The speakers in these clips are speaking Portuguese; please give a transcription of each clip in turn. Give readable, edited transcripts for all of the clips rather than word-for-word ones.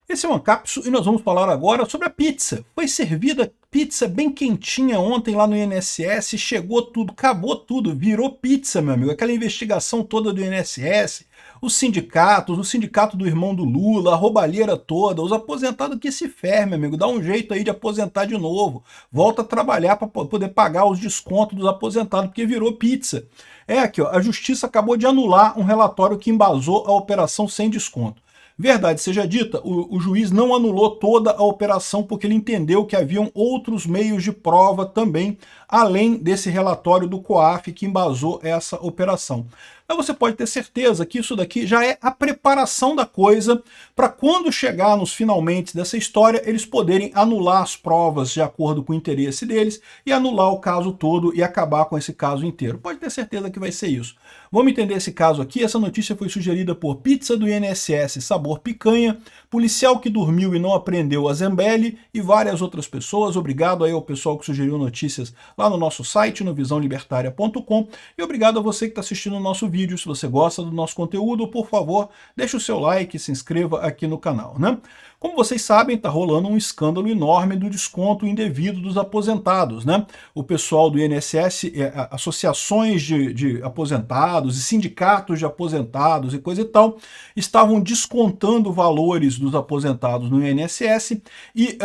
Esse é o Ancapsu e nós vamos falar agora sobre a pizza. Foi servida pizza bem quentinha ontem lá no INSS, chegou tudo, acabou tudo, virou pizza, meu amigo. Aquela investigação toda do INSS, os sindicatos, o sindicato do irmão do Lula, a roubalheira toda, os aposentados que se ferem, meu amigo. Dá um jeito aí de aposentar de novo. Volta a trabalhar para poder pagar os descontos dos aposentados, porque virou pizza. É aqui, ó, a Justiça acabou de anular um relatório que embasou a operação sem desconto. Verdade seja dita, o juiz não anulou toda a operação porque ele entendeu que haviam outros meios de prova também, além desse relatório do COAF que embasou essa operação. Mas você pode ter certeza que isso daqui já é a preparação da coisa para quando chegar nos finalmente dessa história, eles poderem anular as provas de acordo com o interesse deles e anular o caso todo e acabar com esse caso inteiro. Pode ter certeza que vai ser isso. Vamos entender esse caso aqui. Essa notícia foi sugerida por Pizza do INSS Sabor Picanha, policial que dormiu e não aprendeu a Zambelli e várias outras pessoas. Obrigado aí ao pessoal que sugeriu notícias lá no nosso site, no visãolibertaria.com, e obrigado a você que está assistindo o nosso vídeo. Se você gosta do nosso conteúdo, por favor, deixe o seu like e se inscreva aqui no canal, né? Como vocês sabem, está rolando um escândalo enorme do desconto indevido dos aposentados, né? O pessoal do INSS, associações de aposentados e sindicatos de aposentados e coisa e tal, estavam descontando valores dos aposentados no INSS e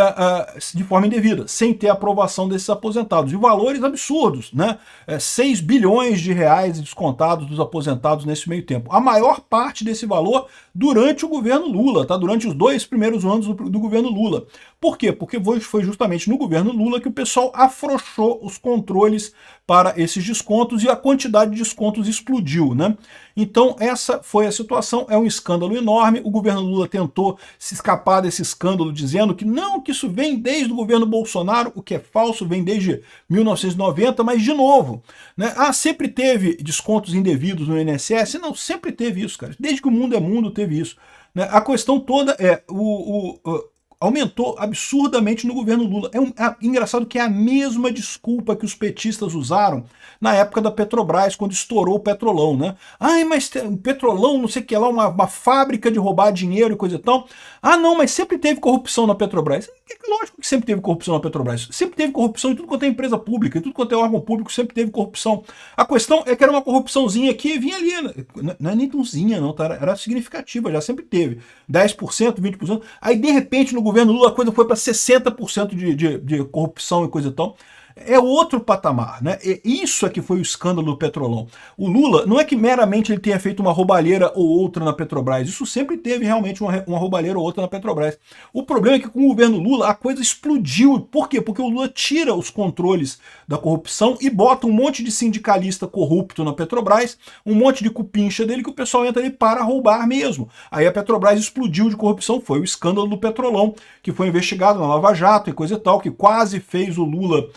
de forma indevida, sem ter aprovação desses aposentados. E valores absurdos, né? 6 bilhões de reais descontados dos aposentados nesse meio tempo. A maior parte desse valor durante o governo Lula, tá? Durante os 2 primeiros anos do governo Lula. Por quê? Porque foi justamente no governo Lula que o pessoal afrouxou os controles para esses descontos e a quantidade de descontos explodiu, né? Então essa foi a situação, é um escândalo enorme. O governo Lula tentou se escapar desse escândalo dizendo que não, que isso vem desde o governo Bolsonaro, o que é falso, vem desde 1990, mas de novo, né? Sempre teve descontos indevidos no INSS? Não, sempre teve isso, cara. Desde que o mundo é mundo teve isso. A questão toda é aumentou absurdamente no governo Lula. Engraçado que é a mesma desculpa que os petistas usaram na época da Petrobras, quando estourou o Petrolão, né? Ai, mas o Petrolão, não sei o que lá, uma fábrica de roubar dinheiro e coisa e tal. Ah, não, mas sempre teve corrupção na Petrobras. Lógico que sempre teve corrupção na Petrobras. Sempre teve corrupção em tudo quanto é empresa pública, em tudo quanto é órgão público, sempre teve corrupção. A questão é que era uma corrupçãozinha aqui e vinha ali. Não é nem tãozinha, não, tá? Era significativa, já sempre teve. 10%, 20%. Aí, de repente, no governo Lula, a coisa foi para 60% de corrupção e coisa e tal. É outro patamar, né? Isso é que foi o escândalo do Petrolão. O Lula, não é que meramente ele tenha feito uma roubalheira ou outra na Petrobras, isso sempre teve realmente uma roubalheira ou outra na Petrobras. O problema é que com o governo Lula a coisa explodiu. Por quê? Porque o Lula tira os controles da corrupção e bota um monte de sindicalista corrupto na Petrobras, um monte de cupincha dele que o pessoal entra ali para roubar mesmo. Aí a Petrobras explodiu de corrupção, foi o escândalo do Petrolão, que foi investigado na Lava Jato e coisa e tal, que quase fez o Lula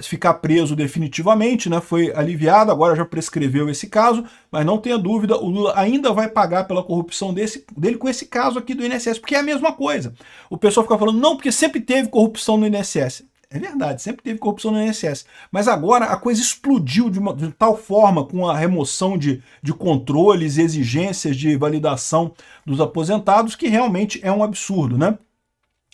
ficar preso definitivamente, né? Foi aliviado, agora já prescreveu esse caso, mas não tenha dúvida, o Lula ainda vai pagar pela corrupção dele com esse caso aqui do INSS, porque é a mesma coisa. O pessoal fica falando, não, porque sempre teve corrupção no INSS. É verdade, sempre teve corrupção no INSS. Mas agora a coisa explodiu de tal forma com a remoção de controles e exigências de validação dos aposentados que realmente é um absurdo, né?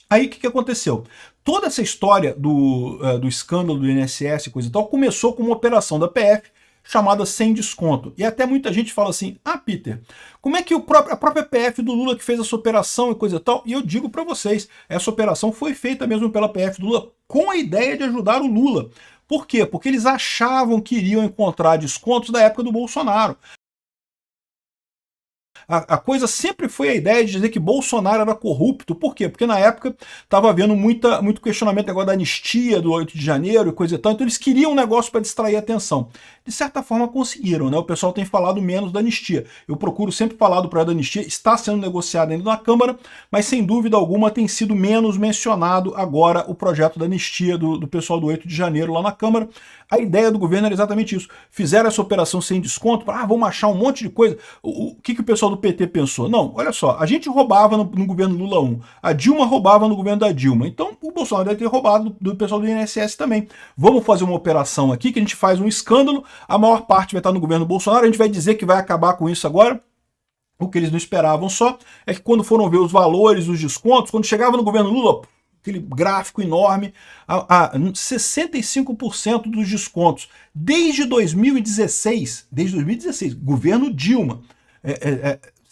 Aí o que aconteceu? Toda essa história do escândalo do INSS e coisa e tal começou com uma operação da PF chamada Sem Desconto. E até muita gente fala assim, Peter, como é que a própria PF do Lula que fez essa operação e coisa e tal? E eu digo para vocês, essa operação foi feita mesmo pela PF do Lula com a ideia de ajudar o Lula. Por quê? Porque eles achavam que iriam encontrar descontos da época do Bolsonaro. A coisa sempre foi a ideia de dizer que Bolsonaro era corrupto. Por quê? Porque na época estava havendo muito questionamento agora da anistia do 8 de janeiro e coisa e tal, então eles queriam um negócio para distrair a atenção. De certa forma conseguiram, né? O pessoal tem falado menos da anistia. Eu procuro sempre falar do projeto da anistia, está sendo negociado ainda na Câmara, mas sem dúvida alguma tem sido menos mencionado agora o projeto da anistia do pessoal do 8 de janeiro lá na Câmara. A ideia do governo era exatamente isso. Fizeram essa operação sem desconto, vamos achar um monte de coisa. O que o pessoal do PT pensou? Não, olha só, a gente roubava no governo Lula 1, a Dilma roubava no governo da Dilma, então o Bolsonaro deve ter roubado do pessoal do INSS também. Vamos fazer uma operação aqui que a gente faz um escândalo, a maior parte vai estar no governo Bolsonaro, a gente vai dizer que vai acabar com isso agora, O que eles não esperavam só é que quando foram ver os valores, os descontos, quando chegava no governo Lula, aquele gráfico enorme, 65% dos descontos desde 2016, governo Dilma,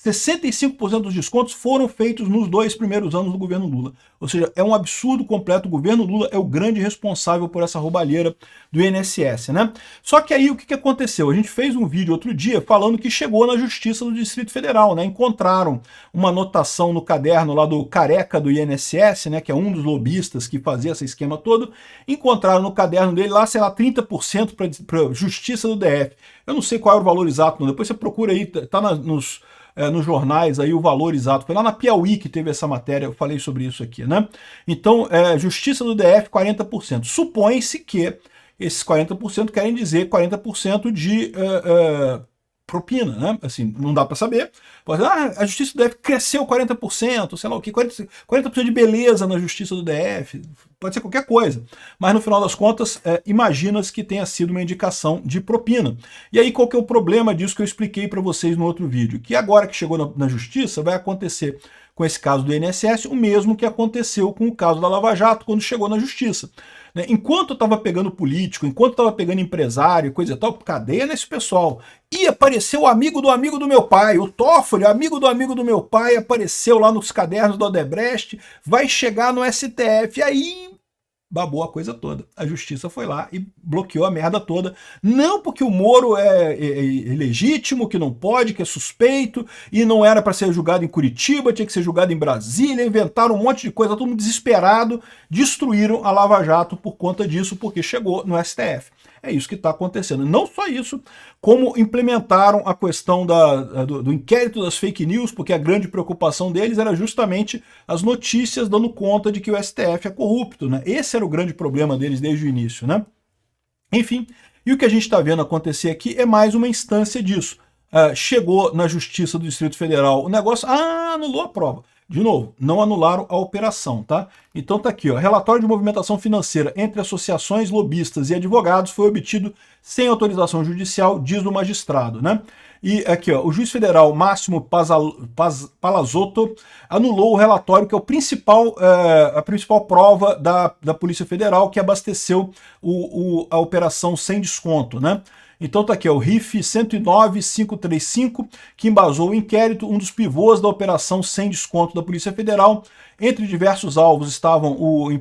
65% dos descontos foram feitos nos 2 primeiros anos do governo Lula. Ou seja, é um absurdo completo. O governo Lula é o grande responsável por essa roubalheira do INSS, né? Só que aí o que aconteceu? A gente fez um vídeo outro dia falando que chegou na Justiça do Distrito Federal, né? Encontraram uma anotação no caderno lá do careca do INSS, né? Que é um dos lobistas que fazia esse esquema todo. Encontraram no caderno dele lá, sei lá, 30% para Justiça do DF. Eu não sei qual é o valor exato, não. Depois você procura aí, tá nos jornais aí o valor exato. Foi lá na Piauí que teve essa matéria, eu falei sobre isso aqui, né? Então, Justiça do DF, 40%. Supõe-se que esses 40% querem dizer 40% de propina, né? Assim, não dá para saber. Pode dizer, a Justiça do DF cresceu 40%, sei lá o que, 40% de beleza na Justiça do DF, pode ser qualquer coisa. Mas no final das contas, imagina-se que tenha sido uma indicação de propina. E aí qual que é o problema disso que eu expliquei para vocês no outro vídeo? Que agora que chegou na Justiça, vai acontecer com esse caso do INSS o mesmo que aconteceu com o caso da Lava Jato quando chegou na Justiça. Enquanto estava pegando político, enquanto estava pegando empresário, coisa e tal, cadeia nesse pessoal. E apareceu o amigo do meu pai, o Toffoli, amigo do meu pai, apareceu lá nos cadernos do Odebrecht, vai chegar no STF, aí babou a coisa toda. A justiça foi lá e bloqueou a merda toda. Não porque o Moro é ilegítimo, que não pode, que é suspeito, e não era para ser julgado em Curitiba, tinha que ser julgado em Brasília, inventaram um monte de coisa, todo mundo desesperado, destruíram a Lava Jato por conta disso, porque chegou no STF. É isso que está acontecendo. Não só isso, como implementaram a questão do inquérito das fake news, porque a grande preocupação deles era justamente as notícias dando conta de que o STF é corrupto, né? Esse era o grande problema deles desde o início, né? Enfim, e o que a gente está vendo acontecer aqui é mais uma instância disso. Chegou na Justiça do Distrito Federal o negócio, anulou a prova. De novo, não anularam a operação, tá? Então tá aqui, ó, relatório de movimentação financeira entre associações, lobistas e advogados foi obtido sem autorização judicial, diz o magistrado, né? E aqui, ó, o juiz federal Máximo Palazotto anulou o relatório, que é a principal prova da Polícia Federal que abasteceu a operação sem desconto, né? Então tá aqui, ó, o RIF 109.535, que embasou o inquérito, um dos pivôs da operação sem desconto da Polícia Federal. Entre diversos alvos estavam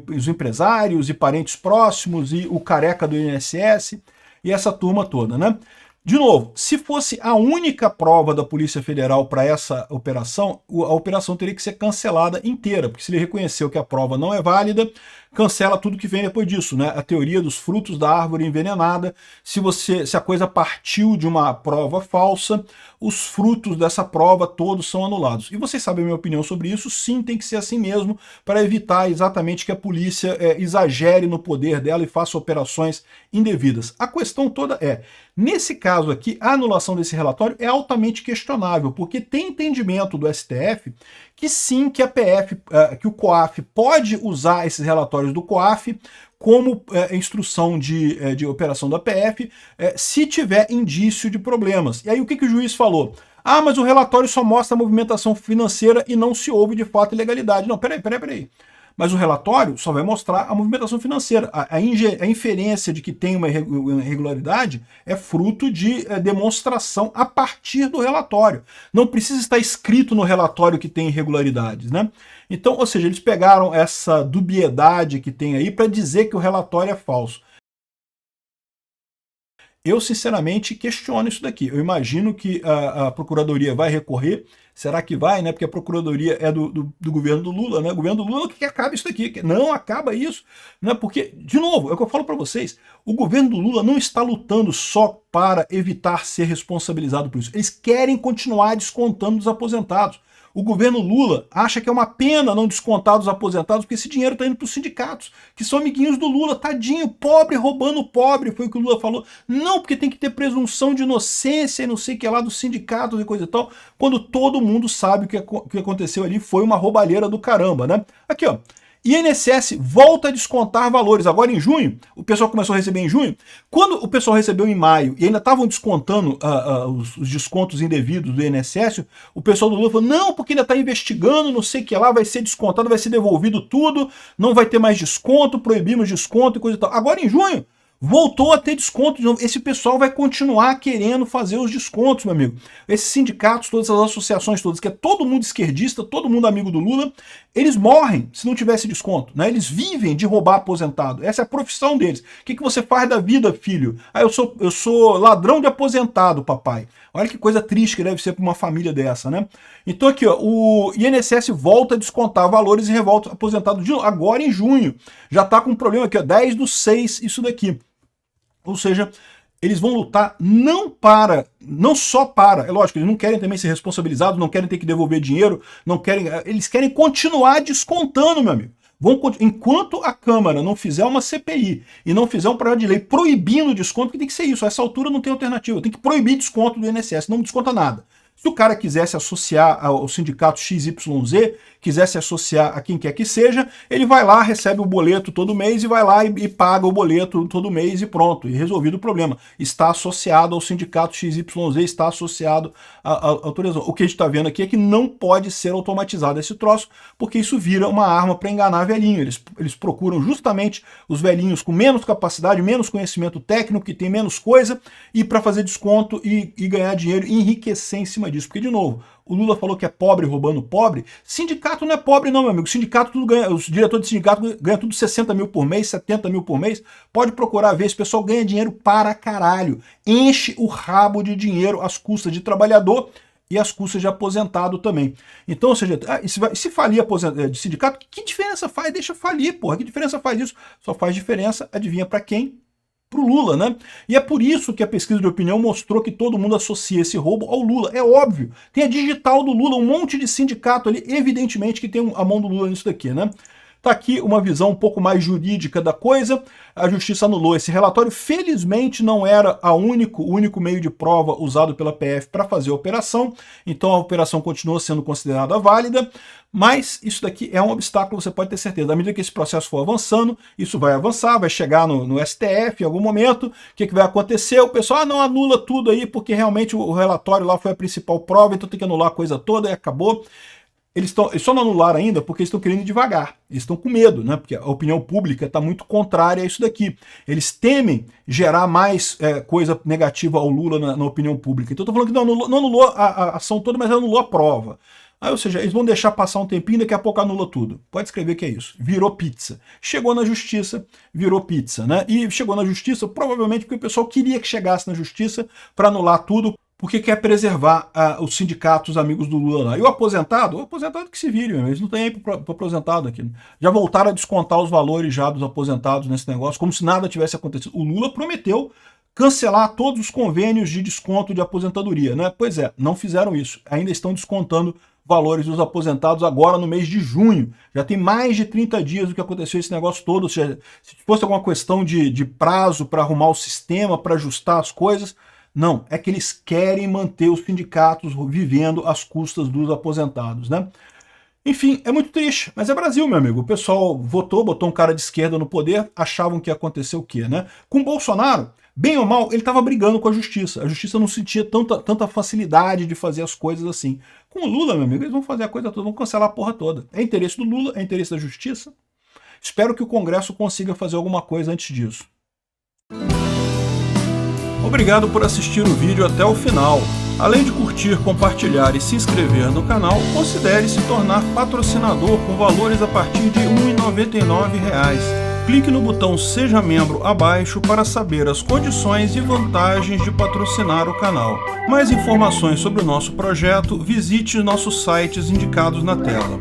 os empresários e parentes próximos e o careca do INSS e essa turma toda, né? De novo, se fosse a única prova da Polícia Federal para essa operação, a operação teria que ser cancelada inteira, porque se ele reconheceu que a prova não é válida, cancela tudo que vem depois disso, né? A teoria dos frutos da árvore envenenada, se a coisa partiu de uma prova falsa, os frutos dessa prova todos são anulados. E vocês sabem a minha opinião sobre isso, sim, tem que ser assim mesmo, para evitar exatamente que a polícia exagere no poder dela e faça operações indevidas. A questão toda nesse caso aqui, a anulação desse relatório é altamente questionável, porque tem entendimento do STF que sim, que que o COAF pode usar esses relatórios do COAF como instrução de operação da PF se tiver indício de problemas. E aí o que o juiz falou? Mas o relatório só mostra a movimentação financeira e não se houve de fato ilegalidade. Não, peraí. Mas o relatório só vai mostrar a movimentação financeira. A inferência de que tem uma irregularidade é fruto de demonstração a partir do relatório. Não precisa estar escrito no relatório que tem irregularidades, né? Então, ou seja, eles pegaram essa dubiedade que tem aí para dizer que o relatório é falso. Eu, sinceramente, questiono isso daqui. Eu imagino que a Procuradoria vai recorrer. Será que vai, né? Porque a Procuradoria é do governo do Lula, né? O governo do Lula que acaba isso daqui. Não acaba isso, né? Porque, de novo, é o que eu falo para vocês, o governo do Lula não está lutando só para evitar ser responsabilizado por isso. Eles querem continuar descontando dos aposentados. O governo Lula acha que é uma pena não descontar dos aposentados, porque esse dinheiro está indo para os sindicatos, que são amiguinhos do Lula. Tadinho, pobre roubando pobre, foi o que o Lula falou. Não, porque tem que ter presunção de inocência e não sei o que lá dos sindicatos e coisa e tal, quando todo mundo sabe que o que aconteceu ali foi uma roubalheira do caramba, né? Aqui, ó. INSS volta a descontar valores. Agora em junho, o pessoal começou a receber em junho. Quando o pessoal recebeu em maio e ainda estavam descontando os descontos indevidos do INSS, o pessoal do Lula falou, não, porque ainda está investigando, não sei o que lá, vai ser descontado, vai ser devolvido tudo, não vai ter mais desconto, proibimos desconto e coisa e tal. Agora em junho, voltou a ter desconto de novo. Esse pessoal vai continuar querendo fazer os descontos, meu amigo. Esses sindicatos, todas as associações todas, que é todo mundo esquerdista, todo mundo amigo do Lula, eles morrem se não tivesse desconto, né? Eles vivem de roubar aposentado. Essa é a profissão deles. O que você faz da vida, filho? Ah, eu sou ladrão de aposentado, papai. Olha que coisa triste que deve ser para uma família dessa, né? Então aqui, ó, o INSS volta a descontar valores e revolta aposentado de agora em junho. Já tá com um problema aqui, ó, 10/6, isso daqui. Ou seja, eles vão lutar não só para, é lógico, eles não querem também ser responsabilizados, não querem ter que devolver dinheiro, eles querem continuar descontando, meu amigo. Enquanto a Câmara não fizer uma CPI e não fizer um projeto de lei proibindo o desconto, que tem que ser isso, a essa altura não tem alternativa, tem que proibir desconto do INSS, não desconta nada. Se o cara quisesse associar ao sindicato XYZ, quisesse associar a quem quer que seja, ele vai lá, recebe o boleto todo mês e vai lá e paga o boleto todo mês e pronto, e resolvido o problema. Está associado ao sindicato XYZ, está associado à autorização. O que a gente está vendo aqui é que não pode ser automatizado esse troço, porque isso vira uma arma para enganar velhinho. Eles procuram justamente os velhinhos com menos capacidade, menos conhecimento técnico, que tem menos coisa, e para fazer desconto e ganhar dinheiro e enriquecer em cima disso. Porque, de novo, o Lula falou que é pobre roubando pobre. Sindicato não é pobre não, meu amigo. Sindicato tudo ganha, os diretores de sindicato ganham tudo 60 mil por mês, 70 mil por mês. Pode procurar ver, esse pessoal ganha dinheiro para caralho. Enche o rabo de dinheiro às custas de trabalhador e às custas de aposentado também. Então, ou seja, se falir de sindicato, que diferença faz? Deixa falir, porra. Que diferença faz isso? Só faz diferença, adivinha para quem? Pro Lula, né? E é por isso que a pesquisa de opinião mostrou que todo mundo associa esse roubo ao Lula. É óbvio. Tem a digital do Lula, um monte de sindicato ali, evidentemente que tem a mão do Lula nisso daqui, né? Tá aqui uma visão um pouco mais jurídica da coisa. A justiça anulou esse relatório. Felizmente não era o único meio de prova usado pela PF para fazer a operação. Então a operação continua sendo considerada válida. Mas isso daqui é um obstáculo, você pode ter certeza. À medida que esse processo for avançando, isso vai avançar, vai chegar no STF em algum momento. O que vai acontecer? O pessoal não anula tudo aí, porque realmente o relatório lá foi a principal prova, então tem que anular a coisa toda e acabou. Eles só não anularam ainda porque eles estão querendo ir devagar. Eles estão com medo, né? Porque a opinião pública está muito contrária a isso daqui. Eles temem gerar mais coisa negativa ao Lula na opinião pública. Então eu estou falando que não anulou a ação toda, mas anulou a prova. Aí, ou seja, eles vão deixar passar um tempinho, daqui a pouco anula tudo. Pode escrever que é isso. Virou pizza. Chegou na justiça, virou pizza, né? E chegou na justiça provavelmente porque o pessoal queria que chegasse na justiça para anular tudo, porque quer preservar os sindicatos amigos do Lula lá. E o aposentado que se vire, eles não têm aí para aposentado aqui. Já voltaram a descontar os valores já dos aposentados nesse negócio, como se nada tivesse acontecido. O Lula prometeu cancelar todos os convênios de desconto de aposentadoria, né? Pois é, não fizeram isso. Ainda estão descontando valores dos aposentados agora no mês de junho. Já tem mais de 30 dias do que aconteceu esse negócio todo. Ou seja, se fosse alguma questão de prazo para arrumar o sistema, para ajustar as coisas, não, é que eles querem manter os sindicatos vivendo às custas dos aposentados, né? Enfim, é muito triste, mas é Brasil, meu amigo. O pessoal botou um cara de esquerda no poder, achavam que ia acontecer o quê, né? Com Bolsonaro, bem ou mal, ele estava brigando com a justiça. A justiça não sentia tanta facilidade de fazer as coisas assim. Com o Lula, meu amigo, eles vão fazer a coisa toda, vão cancelar a porra toda. É interesse do Lula, é interesse da justiça. Espero que o Congresso consiga fazer alguma coisa antes disso. Obrigado por assistir o vídeo até o final. Além de curtir, compartilhar e se inscrever no canal, considere se tornar patrocinador com valores a partir de R$ 1,99. Clique no botão Seja Membro abaixo para saber as condições e vantagens de patrocinar o canal. Mais informações sobre o nosso projeto, visite nossos sites indicados na tela.